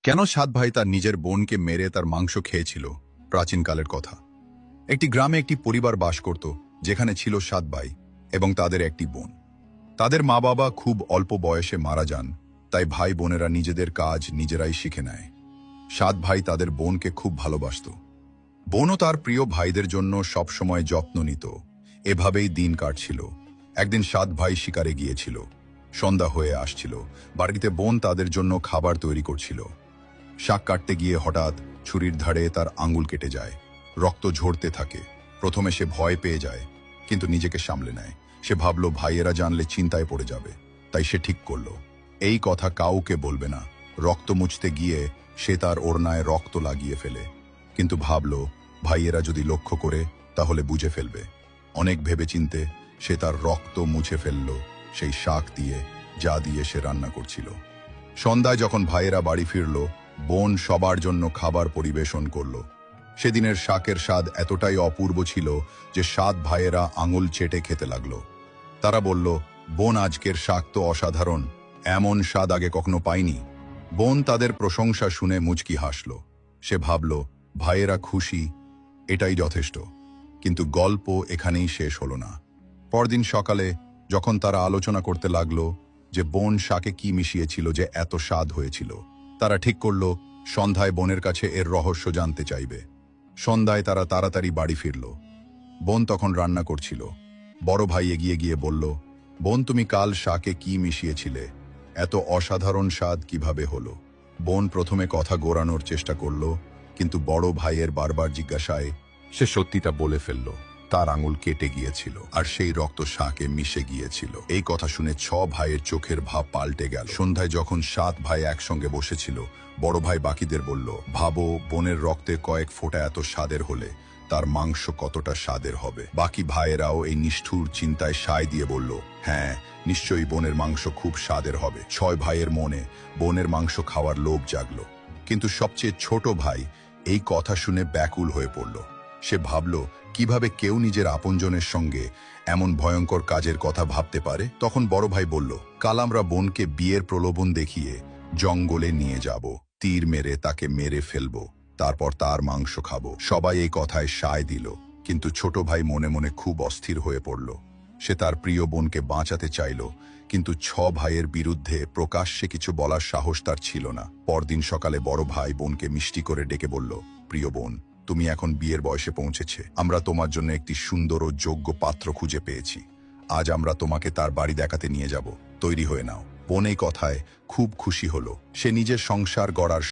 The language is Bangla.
কেন সাত ভাই তার নিজের বোনকে মেরে তার মাংস খেয়েছিল? প্রাচীনকালের কথা। একটি গ্রামে একটি পরিবার বাস করত, যেখানে ছিল সাত ভাই এবং তাদের একটি বোন। তাদের মা বাবা খুব অল্প বয়সে মারা যান, তাই ভাই বোনেরা নিজেদের কাজ নিজেরাই শিখে নেয়। সাত ভাই তাদের বোনকে খুব ভালোবাসত। বোনও তার প্রিয় ভাইদের জন্য সবসময় যত্ন নিত। এভাবেই দিন কাটছিল। একদিন সাত ভাই শিকারে গিয়েছিল। সন্ধ্যা হয়ে আসছিল। বাড়িতে বোন তাদের জন্য খাবার তৈরি করছিল। শাক কাটতে গিয়ে হঠাৎ ছুরির ধারে তার আঙুল কেটে যায়। রক্ত ঝরতে থাকে। প্রথমে সে ভয় পেয়ে যায়, কিন্তু নিজেকে সামলে নেয়। সে ভাবল ভাইয়েরা জানলে চিন্তায় পড়ে যাবে, তাই সে ঠিক করল এই কথা কাউকে বলবে না। রক্ত মুছতে গিয়ে সে তার ওড়নায় রক্ত লাগিয়ে ফেলে, কিন্তু ভাবল ভাইয়েরা যদি লক্ষ্য করে তাহলে বুঝে ফেলবে। অনেক ভেবেচিন্তে সে তার রক্ত মুছে ফেলল সেই শাক দিয়ে, যা দিয়ে সে রান্না করছিল। সন্ধ্যায় যখন ভাইয়েরা বাড়ি ফিরল, বোন সবার জন্য খাবার পরিবেশন করল। সেদিনের শাকের স্বাদ এতটাই অপূর্ব ছিল যে সাত ভাইয়েরা আঙুল চেটে খেতে লাগল। তারা বলল, বোন, আজকের শাক তো অসাধারণ, এমন স্বাদ আগে কখনো পাইনি। বোন তাদের প্রশংসা শুনে মুচকি হাসল। সে ভাবল, ভাইয়েরা খুশি, এটাই যথেষ্ট। কিন্তু গল্প এখানেই শেষ হলো না। পরদিন সকালে যখন তারা আলোচনা করতে লাগলো যে বোন শাকে কি মিশিয়েছিল যে এত স্বাদ হয়েছিল, তারা ঠিক করল সন্ধ্যায় বোনের কাছে এর রহস্য জানতে চাইবে। সন্ধ্যায় তারা তাড়াতাড়ি বাড়ি ফিরল। বোন তখন রান্না করছিল। বড় ভাই এগিয়ে গিয়ে বলল, বোন, তুমি কাল শাকে কি মিশিয়েছিলে? এত অসাধারণ স্বাদ কিভাবে হলো? বোন প্রথমে কথা গোড়ানোর চেষ্টা করল, কিন্তু বড় ভাইয়ের বারবার জিজ্ঞাসায় সে সত্যিটা বলে ফেলল। তার আঙুল কেটে গিয়েছিল, আর সেই রক্ত শাকে মিশে গিয়েছিল। এই কথা শুনে ছ ভাইয়ের চোখের ভাব পাল্টে গেল। সন্ধ্যায় যখন সাত ভাই একসঙ্গে বসেছিল, বড় ভাই বাকিদের বলল, ভাবো, বোনের রক্তে কয়েক ফোঁটা এত স্বাদের হলে তার মাংস কতটা স্বাদের হবে। বাকি ভাইয়েরাও এই নিষ্ঠুর চিন্তায় সায় দিয়ে বলল, হ্যাঁ, নিশ্চয়ই বোনের মাংস খুব স্বাদের হবে। ছয় ভাইয়ের মনে বোনের মাংস খাওয়ার লোভ জাগল। কিন্তু সবচেয়ে ছোট ভাই এই কথা শুনে ব্যাকুল হয়ে পড়ল। সে ভাবল, কিভাবে কেউ নিজের আপনজনের সঙ্গে এমন ভয়ঙ্কর কাজের কথা ভাবতে পারে। তখন বড় ভাই বলল, কাল আমরা বোনকে বিয়ের প্রলোভন দেখিয়ে জঙ্গলে নিয়ে যাব, তীর মেরে তাকে মেরে ফেলব, তারপর তার মাংস খাবো। সবাই এই কথায় সায় দিল, কিন্তু ছোট ভাই মনে মনে খুব অস্থির হয়ে পড়ল। সে তার প্রিয় বোনকে বাঁচাতে চাইল, কিন্তু ছ ভাইয়ের বিরুদ্ধে প্রকাশ্যে কিছু বলার সাহস তার ছিল না। পরদিন সকালে বড় ভাই বোনকে মিষ্টি করে ডেকে বলল, প্রিয় বোন, তুমি এখন বিয়ের বয়সে পৌঁছেছে। আমরা তোমার জন্য একটি সুন্দর ও যোগ্য পাত্র খুঁজে পেয়েছি। আজ আমরা তোমাকে তার বাড়ি দেখাতে নিয়ে যাব। তৈরি হয়ে নাও। বোন এই কথায় খুব খুশি হলো। সে নিজের সংসার গড়ার